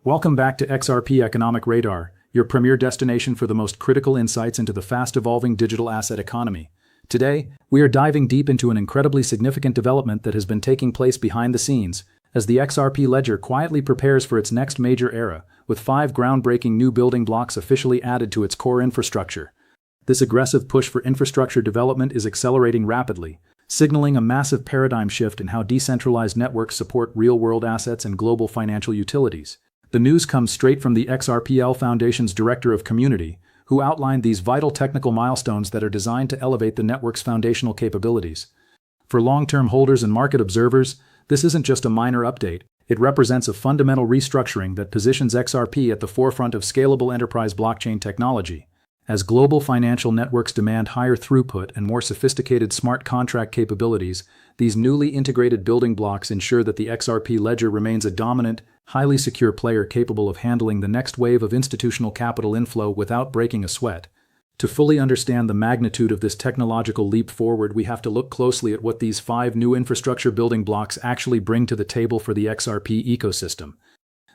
Welcome back to XRP Economic Radar, your premier destination for the most critical insights into the fast-evolving digital asset economy. Today, we are diving deep into an incredibly significant development that has been taking place behind the scenes, as the XRP Ledger quietly prepares for its next major era, with 5 groundbreaking new building blocks officially added to its core infrastructure. This aggressive push for infrastructure development is accelerating rapidly, signaling a massive paradigm shift in how decentralized networks support real-world assets and global financial utilities. The news comes straight from the XRPL Foundation's Director of Community, who outlined these vital technical milestones that are designed to elevate the network's foundational capabilities. For long-term holders and market observers, this isn't just a minor update. It represents a fundamental restructuring that positions XRP at the forefront of scalable enterprise blockchain technology. As global financial networks demand higher throughput and more sophisticated smart contract capabilities, these newly integrated building blocks ensure that the XRP Ledger remains a dominant, highly secure player capable of handling the next wave of institutional capital inflow without breaking a sweat. To fully understand the magnitude of this technological leap forward, we have to look closely at what these 5 new infrastructure building blocks actually bring to the table for the XRP ecosystem.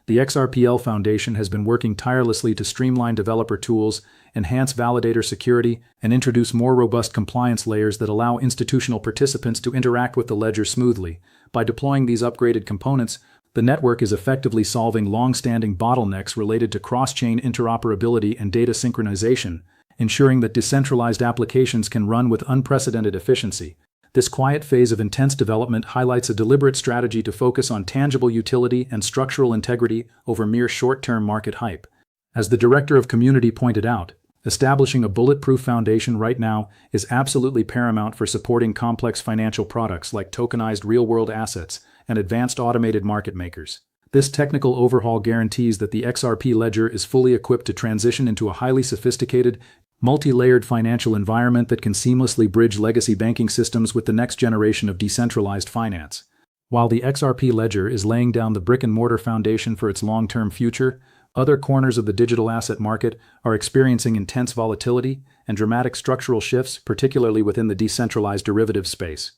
The XRPL Foundation has been working tirelessly to streamline developer tools, enhance validator security, and introduce more robust compliance layers that allow institutional participants to interact with the ledger smoothly. By deploying these upgraded components, the network is effectively solving long-standing bottlenecks related to cross-chain interoperability and data synchronization, ensuring that decentralized applications can run with unprecedented efficiency. This quiet phase of intense development highlights a deliberate strategy to focus on tangible utility and structural integrity over mere short-term market hype. As the Director of Community pointed out, establishing a bulletproof foundation right now is absolutely paramount for supporting complex financial products like tokenized real-world assets and advanced automated market makers. This technical overhaul guarantees that the XRP Ledger is fully equipped to transition into a highly sophisticated, multi-layered financial environment that can seamlessly bridge legacy banking systems with the next generation of decentralized finance. While the XRP Ledger is laying down the brick-and-mortar foundation for its long-term future, other corners of the digital asset market are experiencing intense volatility and dramatic structural shifts, particularly within the decentralized derivatives space.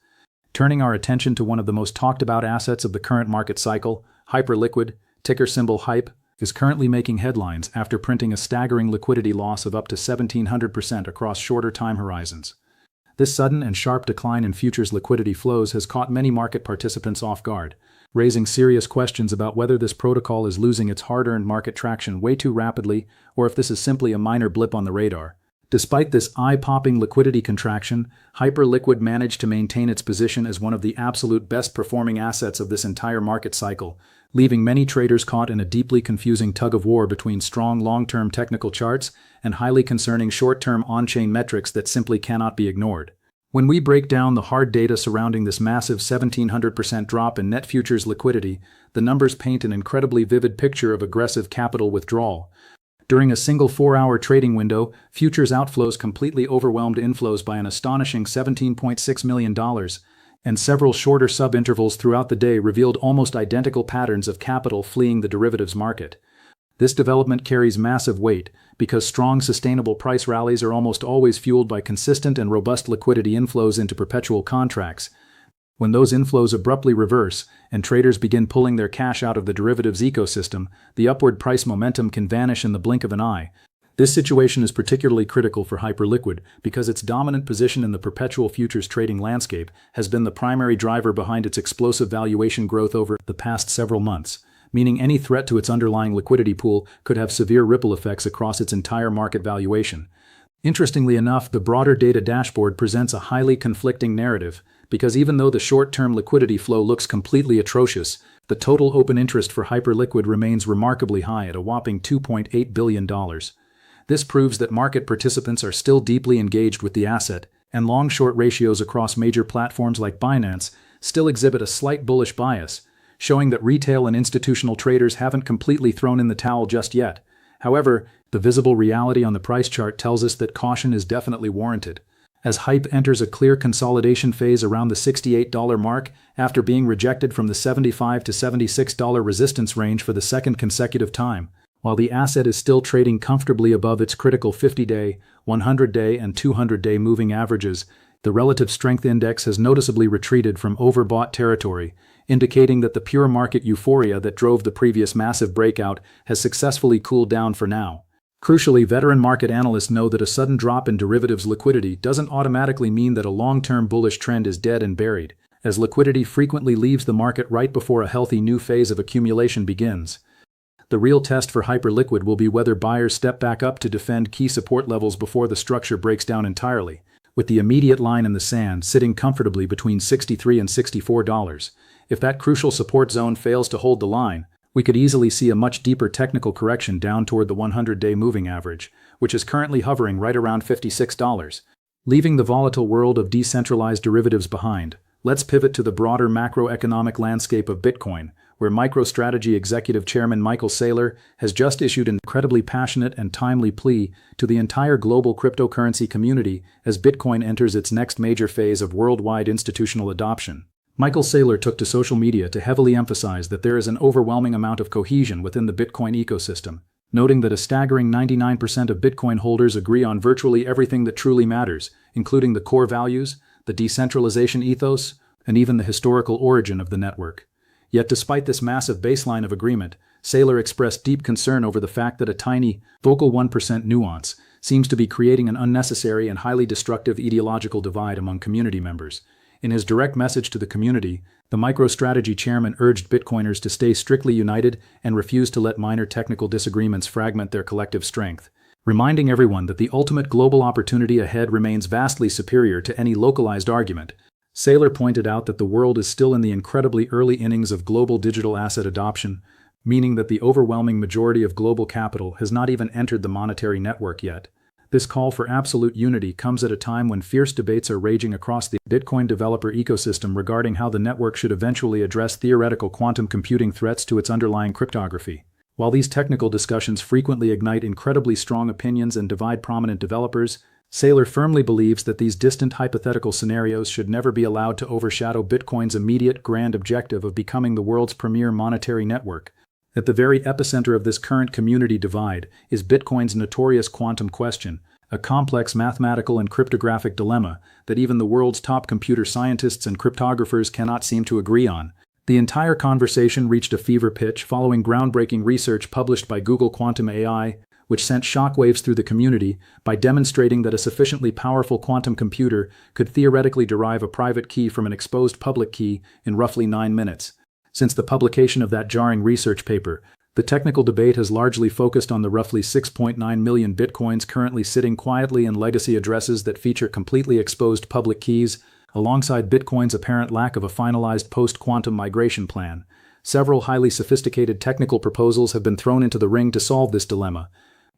Turning our attention to one of the most talked-about assets of the current market cycle, Hyperliquid, ticker symbol HYPE, is currently making headlines after printing a staggering liquidity loss of up to 1,700% across shorter time horizons. This sudden and sharp decline in futures liquidity flows has caught many market participants off guard, raising serious questions about whether this protocol is losing its hard-earned market traction way too rapidly or if this is simply a minor blip on the radar. Despite this eye-popping liquidity contraction, Hyperliquid managed to maintain its position as one of the absolute best-performing assets of this entire market cycle, leaving many traders caught in a deeply confusing tug-of-war between strong long-term technical charts and highly concerning short-term on-chain metrics that simply cannot be ignored. When we break down the hard data surrounding this massive 1,700% drop in net futures liquidity, the numbers paint an incredibly vivid picture of aggressive capital withdrawal. During a single 4-hour trading window, futures outflows completely overwhelmed inflows by an astonishing $17.6 million, and several shorter sub-intervals throughout the day revealed almost identical patterns of capital fleeing the derivatives market. This development carries massive weight because strong sustainable price rallies are almost always fueled by consistent and robust liquidity inflows into perpetual contracts. When those inflows abruptly reverse and traders begin pulling their cash out of the derivatives ecosystem, the upward price momentum can vanish in the blink of an eye. This situation is particularly critical for Hyperliquid because its dominant position in the perpetual futures trading landscape has been the primary driver behind its explosive valuation growth over the past several months, meaning any threat to its underlying liquidity pool could have severe ripple effects across its entire market valuation. Interestingly enough, the broader data dashboard presents a highly conflicting narrative, because even though the short-term liquidity flow looks completely atrocious, the total open interest for Hyperliquid remains remarkably high at a whopping $2.8 billion. This proves that market participants are still deeply engaged with the asset, and long-short ratios across major platforms like Binance still exhibit a slight bullish bias, showing that retail and institutional traders haven't completely thrown in the towel just yet. However, the visible reality on the price chart tells us that caution is definitely warranted. As HYPE enters a clear consolidation phase around the $68 mark after being rejected from the $75 to $76 resistance range for the second consecutive time, while the asset is still trading comfortably above its critical 50-day, 100-day, and 200-day moving averages, the relative strength index has noticeably retreated from overbought territory, indicating that the pure market euphoria that drove the previous massive breakout has successfully cooled down for now. Crucially, veteran market analysts know that a sudden drop in derivatives liquidity doesn't automatically mean that a long-term bullish trend is dead and buried, as liquidity frequently leaves the market right before a healthy new phase of accumulation begins. The real test for Hyperliquid will be whether buyers step back up to defend key support levels before the structure breaks down entirely, with the immediate line in the sand sitting comfortably between $63 and $64. If that crucial support zone fails to hold the line, we could easily see a much deeper technical correction down toward the 100-day moving average, which is currently hovering right around $56. Leaving the volatile world of decentralized derivatives behind, let's pivot to the broader macroeconomic landscape of Bitcoin, where MicroStrategy Executive Chairman Michael Saylor has just issued an incredibly passionate and timely plea to the entire global cryptocurrency community as Bitcoin enters its next major phase of worldwide institutional adoption. Michael Saylor took to social media to heavily emphasize that there is an overwhelming amount of cohesion within the Bitcoin ecosystem, noting that a staggering 99% of Bitcoin holders agree on virtually everything that truly matters, including the core values, the decentralization ethos, and even the historical origin of the network. Yet despite this massive baseline of agreement, Saylor expressed deep concern over the fact that a tiny, vocal 1% nuance seems to be creating an unnecessary and highly destructive ideological divide among community members. In his direct message to the community, the MicroStrategy chairman urged Bitcoiners to stay strictly united and refuse to let minor technical disagreements fragment their collective strength, reminding everyone that the ultimate global opportunity ahead remains vastly superior to any localized argument. Saylor pointed out that the world is still in the incredibly early innings of global digital asset adoption, meaning that the overwhelming majority of global capital has not even entered the monetary network yet. This call for absolute unity comes at a time when fierce debates are raging across the Bitcoin developer ecosystem regarding how the network should eventually address theoretical quantum computing threats to its underlying cryptography. While these technical discussions frequently ignite incredibly strong opinions and divide prominent developers, Saylor firmly believes that these distant hypothetical scenarios should never be allowed to overshadow Bitcoin's immediate grand objective of becoming the world's premier monetary network. At the very epicenter of this current community divide is Bitcoin's notorious quantum question, a complex mathematical and cryptographic dilemma that even the world's top computer scientists and cryptographers cannot seem to agree on. The entire conversation reached a fever pitch following groundbreaking research published by Google Quantum AI, which sent shockwaves through the community by demonstrating that a sufficiently powerful quantum computer could theoretically derive a private key from an exposed public key in roughly 9 minutes. Since the publication of that jarring research paper, the technical debate has largely focused on the roughly 6.9 million bitcoins currently sitting quietly in legacy addresses that feature completely exposed public keys, alongside Bitcoin's apparent lack of a finalized post-quantum migration plan. Several highly sophisticated technical proposals have been thrown into the ring to solve this dilemma,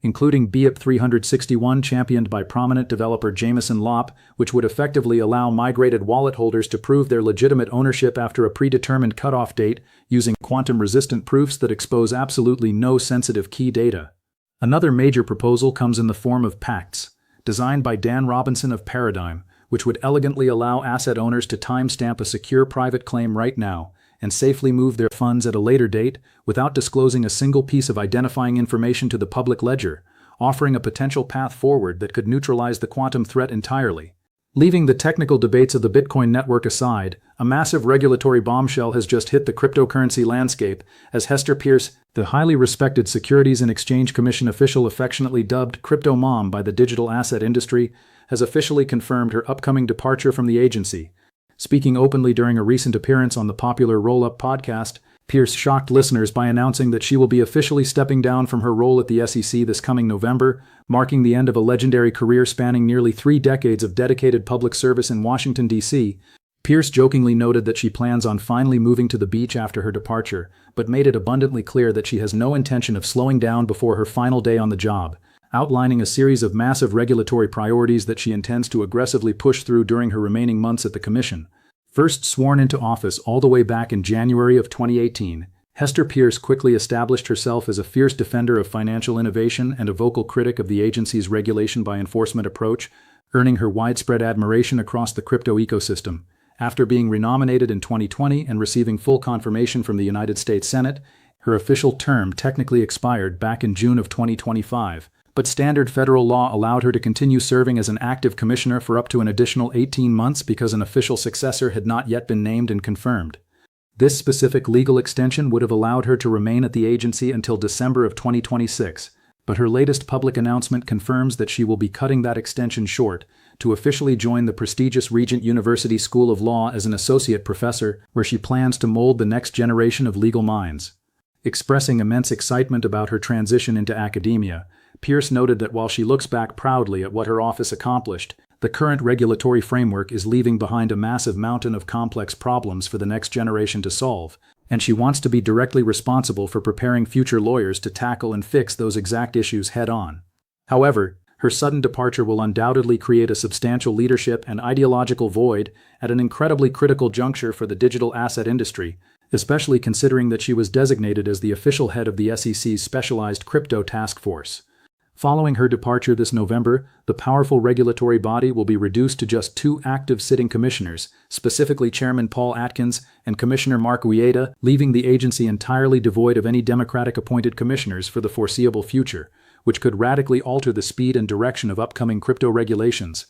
including BIP-361 championed by prominent developer Jameson Lopp, which would effectively allow migrated wallet holders to prove their legitimate ownership after a predetermined cutoff date using quantum-resistant proofs that expose absolutely no sensitive key data. Another major proposal comes in the form of PACTs, designed by Dan Robinson of Paradigm, which would elegantly allow asset owners to timestamp a secure private claim right now and safely move their funds at a later date without disclosing a single piece of identifying information to the public ledger, offering a potential path forward that could neutralize the quantum threat entirely. Leaving the technical debates of the Bitcoin network aside, a massive regulatory bombshell has just hit the cryptocurrency landscape as Hester Peirce, the highly respected Securities and Exchange Commission official affectionately dubbed Crypto Mom by the digital asset industry, has officially confirmed her upcoming departure from the agency. Speaking openly during a recent appearance on the popular Roll Up podcast, Peirce shocked listeners by announcing that she will be officially stepping down from her role at the SEC this coming November, marking the end of a legendary career spanning nearly 3 decades of dedicated public service in Washington, D.C. Peirce jokingly noted that she plans on finally moving to the beach after her departure, but made it abundantly clear that she has no intention of slowing down before her final day on the job, outlining a series of massive regulatory priorities that she intends to aggressively push through during her remaining months at the Commission. First sworn into office all the way back in January of 2018, Hester Peirce quickly established herself as a fierce defender of financial innovation and a vocal critic of the agency's regulation by enforcement approach, earning her widespread admiration across the crypto ecosystem. After being renominated in 2020 and receiving full confirmation from the United States Senate, her official term technically expired back in June of 2025. But standard federal law allowed her to continue serving as an active commissioner for up to an additional 18 months because an official successor had not yet been named and confirmed. This specific legal extension would have allowed her to remain at the agency until December of 2026, but her latest public announcement confirms that she will be cutting that extension short to officially join the prestigious Regent University School of Law as an associate professor, where she plans to mold the next generation of legal minds. Expressing immense excitement about her transition into academia, Peirce noted that while she looks back proudly at what her office accomplished, the current regulatory framework is leaving behind a massive mountain of complex problems for the next generation to solve, and she wants to be directly responsible for preparing future lawyers to tackle and fix those exact issues head-on. However, her sudden departure will undoubtedly create a substantial leadership and ideological void at an incredibly critical juncture for the digital asset industry, especially considering that she was designated as the official head of the SEC's specialized crypto task force. Following her departure this November, the powerful regulatory body will be reduced to just 2 active sitting commissioners, specifically Chairman Paul Atkins and Commissioner Mark Uyeda, leaving the agency entirely devoid of any Democratic-appointed commissioners for the foreseeable future, which could radically alter the speed and direction of upcoming crypto regulations.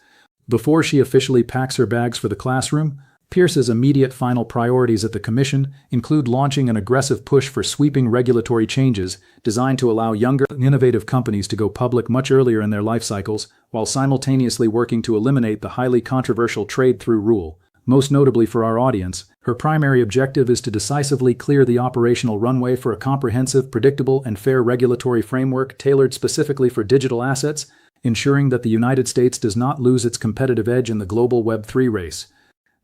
Before she officially packs her bags for the classroom, Peirce's immediate final priorities at the Commission include launching an aggressive push for sweeping regulatory changes designed to allow younger, innovative companies to go public much earlier in their life cycles, while simultaneously working to eliminate the highly controversial trade-through rule. Most notably for our audience, her primary objective is to decisively clear the operational runway for a comprehensive, predictable, and fair regulatory framework tailored specifically for digital assets, ensuring that the United States does not lose its competitive edge in the global Web3 race.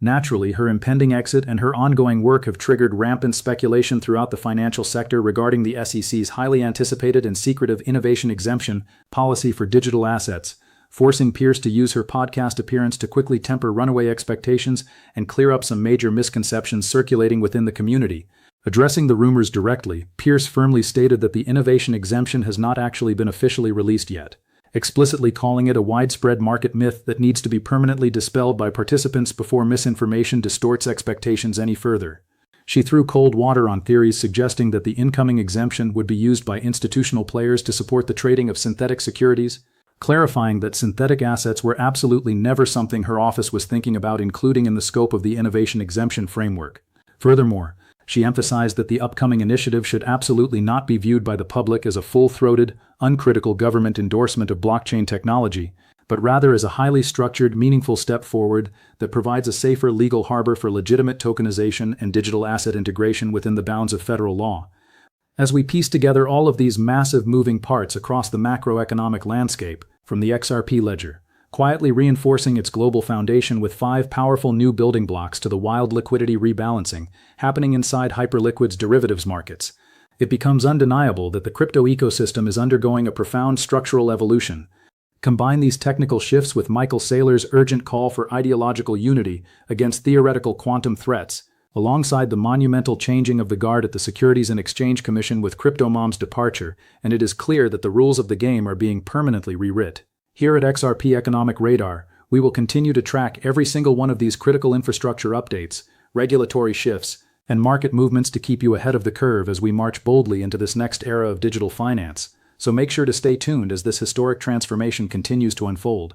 Naturally, her impending exit and her ongoing work have triggered rampant speculation throughout the financial sector regarding the SEC's highly anticipated and secretive innovation exemption policy for digital assets, forcing Peirce to use her podcast appearance to quickly temper runaway expectations and clear up some major misconceptions circulating within the community. Addressing the rumors directly, Peirce firmly stated that the innovation exemption has not actually been officially released yet, explicitly calling it a widespread market myth that needs to be permanently dispelled by participants before misinformation distorts expectations any further. She threw cold water on theories suggesting that the incoming exemption would be used by institutional players to support the trading of synthetic securities, clarifying that synthetic assets were absolutely never something her office was thinking about including in the scope of the innovation exemption framework. Furthermore, she emphasized that the upcoming initiative should absolutely not be viewed by the public as a full-throated, uncritical government endorsement of blockchain technology, but rather as a highly structured, meaningful step forward that provides a safer legal harbor for legitimate tokenization and digital asset integration within the bounds of federal law. As we piece together all of these massive moving parts across the macroeconomic landscape, from the XRP Ledger, quietly reinforcing its global foundation with 5 powerful new building blocks to the wild liquidity rebalancing happening inside Hyperliquid's derivatives markets, it becomes undeniable that the crypto ecosystem is undergoing a profound structural evolution. Combine these technical shifts with Michael Saylor's urgent call for ideological unity against theoretical quantum threats, alongside the monumental changing of the guard at the Securities and Exchange Commission with CryptoMom's departure, and it is clear that the rules of the game are being permanently rewrit. Here at XRP Economic Radar, we will continue to track every single one of these critical infrastructure updates, regulatory shifts, and market movements to keep you ahead of the curve as we march boldly into this next era of digital finance. So make sure to stay tuned as this historic transformation continues to unfold.